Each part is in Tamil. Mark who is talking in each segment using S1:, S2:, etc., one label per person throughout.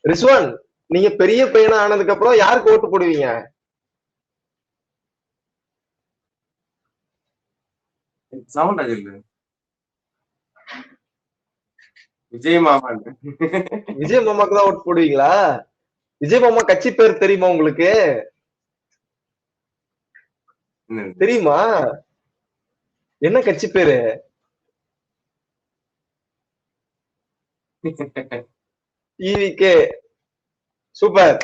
S1: ரிஸ்வான், நீங்க பெரிய பையனா ஆனதுக்கு அப்புறம் யாருக்கு ஓட்டு போடுவீங்க?
S2: சவுண்ட் அது இல்ல. விஜய் மாமான்.
S1: விஜய் மாமாக்கு தான் ஓட்டு போடுவீங்களா? விஜய் மாமா கட்சி பேர் தெரியுமா உங்களுக்கு? தெரியுமா? என்ன கட்சி பேரு? டிவிகே. சூப்பர்.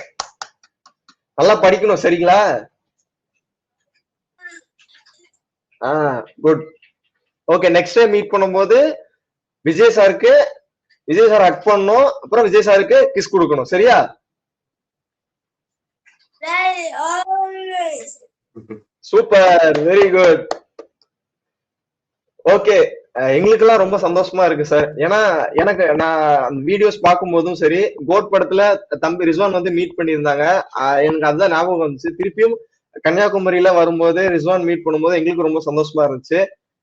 S1: நல்லா படிக்கணும் சரிங்களா? Good. Okay, next time meet பண்ணும்போது விஜய் சாருக்கு விஜய் சார் ஹக் பண்ணணும், அப்புறம் விஜய் சாருக்கு கிஸ் கொடுக்கணும், சரியா? Super, very good. ஓகே, எங்களுக்கெல்லாம் ரொம்ப சந்தோஷமா இருக்கு சார். ஏன்னா எனக்கு நான் வீடியோஸ் பார்க்கும் போதும் சரி, கோட் படத்துல தம்பி ரிஸ்வான் வந்து மீட் பண்ணியிருந்தாங்க. எனக்கு அதுதான் ஞாபகம் வந்துச்சு. திருப்பியும் கன்னியாகுமரியில வரும்போது ரிஸ்வான் மீட் பண்ணும்போது எங்களுக்கு ரொம்ப சந்தோஷமா இருந்துச்சு.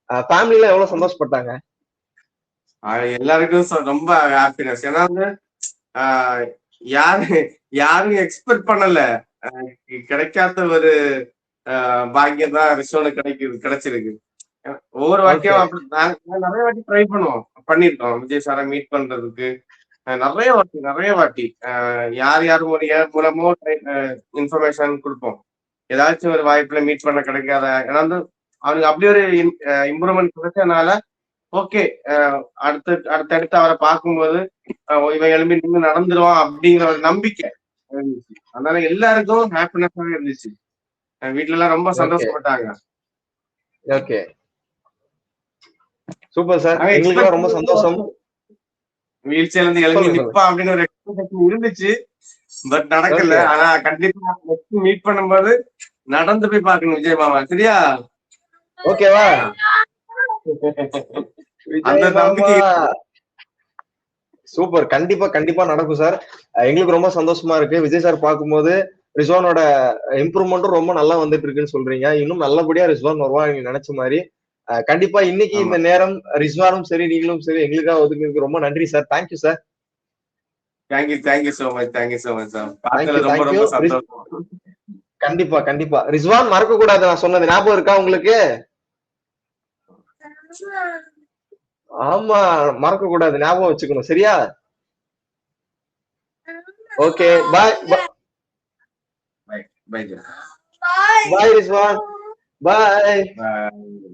S1: ஃபேமிலில எவ்வளவு சந்தோஷப்பட்டாங்க?
S2: எல்லாருக்கும் ரொம்ப ஹாப்பினஸ். ஏன்னா வந்து யாரு யாரும் எக்ஸ்பெக்ட் பண்ணல. கிடைக்காத ஒரு பாக்கியம் தான் ரிஸ்வானுக்கு கிடைச்சிருக்கு. ஒவ்வொரு வாட்டியும் அப்படி நாங்க நிறைய வாட்டி ட்ரை பண்ணிருக்கோம் விஜய் சாரை மீட் பண்றதுக்கு. நிறைய வாட்டி யார் யார் மூலமோ இன்ஃபர்மேஷன் கொடுப்போம். ஏதாச்சும் ஒரு வாய்ப்புல மீட் பண்ண கிடைக்காத. ஏன்னா வந்து அவனுக்கு அப்படி ஒரு இம்ப்ரூவ்மெண்ட் கிடைச்சதுனால ஓகே, அடுத்தடுத்து அவரை பார்க்கும்போது இவன் எழுப்பி நின்று நடந்துருவான் அப்படிங்கிற ஒரு நம்பிக்கை இருந்துச்சு. அதனால எல்லாருக்கும் ஹாப்பினஸாவே இருந்துச்சு. வீட்டுல எல்லாம் ரொம்ப சந்தோஷப்பட்டாங்க.
S1: Okay, super sir. எங்களுக்கு ரொம்ப சந்தோஷம்.
S2: வீல் சேர்ல இருந்து எழுதி நிப்பான் அப்படின்னு ஒரு எக்ஸ்பெக்டேஷன் இருந்துச்சு. பட் நடக்கல. ஆனா கண்டிப்பா நெக்ஸ்ட் மீட் பண்ணும்போது நடந்து போய் பார்க்கணும் விஜய் மாமா, சரியா?
S1: ஓகேவா? அந்த நம்பிக்கை சூப்பர். கண்டிப்பா கண்டிப்பா நடக்கும் சார். எங்களுக்கு ரொம்ப சந்தோஷமா இருக்கு. விஜய் சார் பார்க்கும்போது ரிஸ்வானோட இம்ப்ரூவ்மெண்ட்டும் ரொம்ப நல்லா வந்துட்டு இருக்குன்னு சொல்றீங்க. இன்னும் நல்லபடியா ரிஸ்வான் வருவான் நீங்க நினைச்ச மாதிரி. கண்டிப்பா இன்னைக்கு இந்த நேரம் ரிஸ்வானும் சரி நீங்களும் சரி எங்களுக்காக ஒதுக்குறதுக்கு ரொம்ப நன்றி sir. Thank you sir.
S2: Thank you so much sir. பார்த்ததுல ரொம்ப சந்தோஷம்.
S1: கண்டிப்பா கண்டிப்பா. ரிஸ்வான் மறக்க கூடாது, நான் சொன்னது ஞாபகம் இருக்கா உங்களுக்கு? ஆமா, மறக்க கூடாது, ஞாபகம் வச்சுக்கணும், சரியா? Okay, bye
S2: bye
S1: bye Rizwan. பாய்.